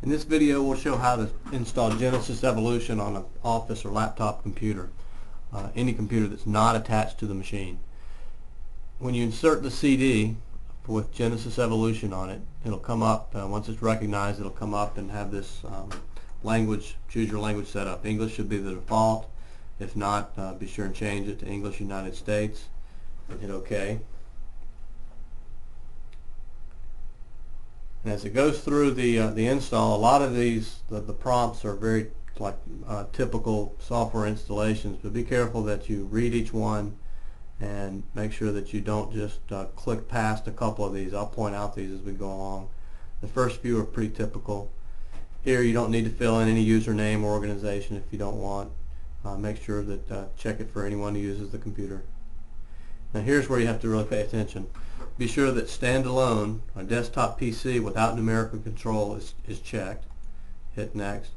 In this video we'll show how to install Genesis Evolution on an office or laptop computer, any computer that's not attached to the machine. When you insert the CD with Genesis Evolution on it, it'll come up, once it's recognized, it'll come up and have this language, choose your language set up. English should be the default. If not, be sure and change it to English United States and hit OK. And as it goes through the install, a lot of these, the prompts are very like typical software installations, but be careful that you read each one and make sure that you don't just click past a couple of these. I'll point out these as we go along. The first few are pretty typical. Here you don't need to fill in any username or organization if you don't want. Make sure that check it for anyone who uses the computer. Now here's where you have to really pay attention. Be sure that standalone, a desktop PC without numerical control is checked. Hit next.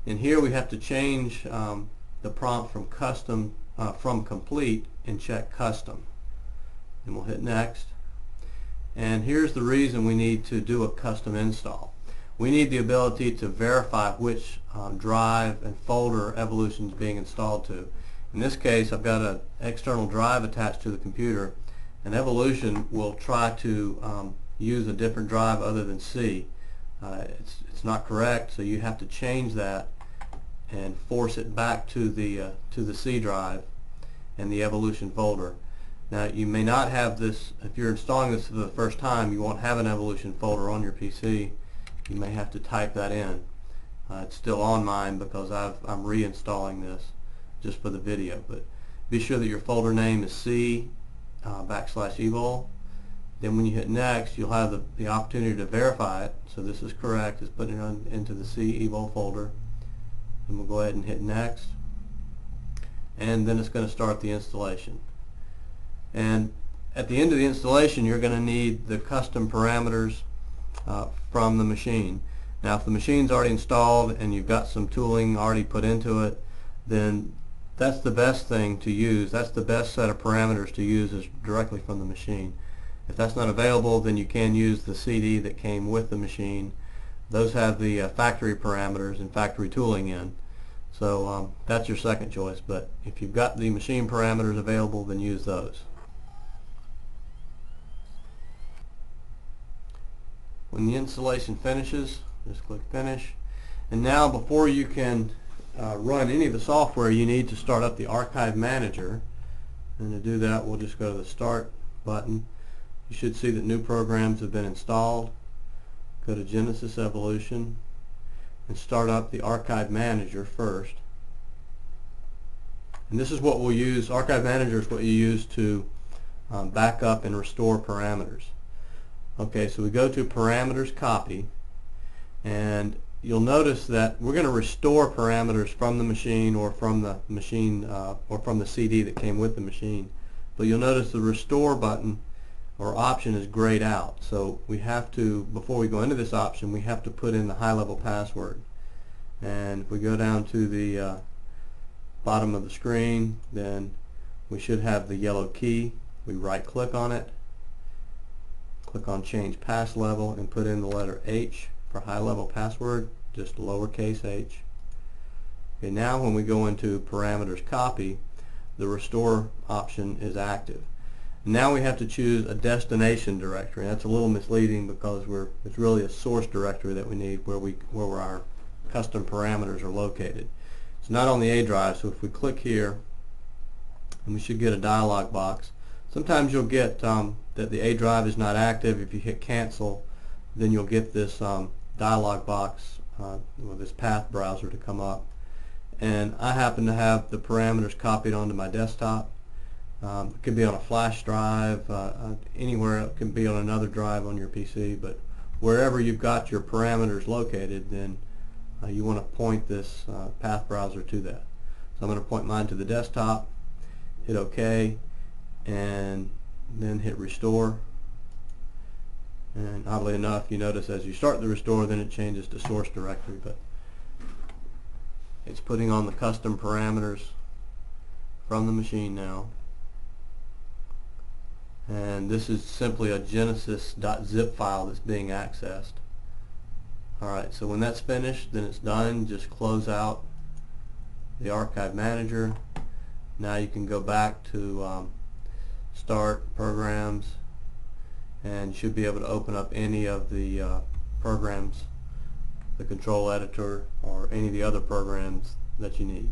And here we have to change the prompt from from complete and check custom. And we'll hit next. And here's the reason we need to do a custom install. We need the ability to verify which drive and folder Evolution is being installed to. In this case, I've got an external drive attached to the computer, and Evolution will try to use a different drive other than C. It's not correct, so you have to change that and force it back to the C drive and the Evolution folder. Now you may not have this, if you're installing this for the first time, you won't have an Evolution folder on your PC. You may have to type that in. It's still on mine because I'm reinstalling this just for the video, but be sure that your folder name is C /evol. Then when you hit next, you'll have the opportunity to verify it. So this is correct. It's putting it into the C evol folder. And we'll go ahead and hit next. And then it's going to start the installation. And at the end of the installation, you're going to need the custom parameters from the machine. Now if the machine's already installed and you've got some tooling already put into it, then that's the best thing to use. That's the best set of parameters to use is directly from the machine. If that's not available, then you can use the CD that came with the machine. Those have the factory parameters and factory tooling in. So that's your second choice, but if you've got the machine parameters available, then use those. When the installation finishes, just click Finish. And now before you can run any of the software, you need to start up the Archive Manager. And to do that, we'll just go to the Start button. You should see that new programs have been installed. Go to Genesis Evolution and start up the Archive Manager first. And this is what we'll use. Archive Manager is what you use to back up and restore parameters. Okay, so we go to Parameters Copy, and you'll notice that we're going to restore parameters from the machine or from the machine or from the CD that came with the machine. But you'll notice the Restore button or option is grayed out. So we have to, before we go into this option, we have to put in the high-level password. And if we go down to the bottom of the screen, then we should have the yellow key. We right-click on it, click on Change Pass Level, and put in the letter H for high-level password, just lowercase h. Okay, now when we go into Parameters Copy, the Restore option is active. Now we have to choose a destination directory. That's a little misleading because it's really a source directory that we need where our custom parameters are located. It's not on the A drive, so if we click here, and we should get a dialog box. Sometimes you'll get that the A drive is not active. If you hit cancel, then you'll get this dialog box with this path browser to come up. And I happen to have the parameters copied onto my desktop. It could be on a flash drive, anywhere. It can be on another drive on your PC, but wherever you've got your parameters located, then you want to point this path browser to that. So I'm going to point mine to the desktop, hit OK, and then hit Restore. And oddly enough, you notice as you start the restore, then it changes to source directory, but it's putting on the custom parameters from the machine now. And this is simply a genesis.zip file that's being accessed. Alright, so when that's finished, then it's done. Just close out the Archive Manager. Now you can go back to Start, Programs, and you should be able to open up any of the programs, the Control Editor, or any of the other programs that you need.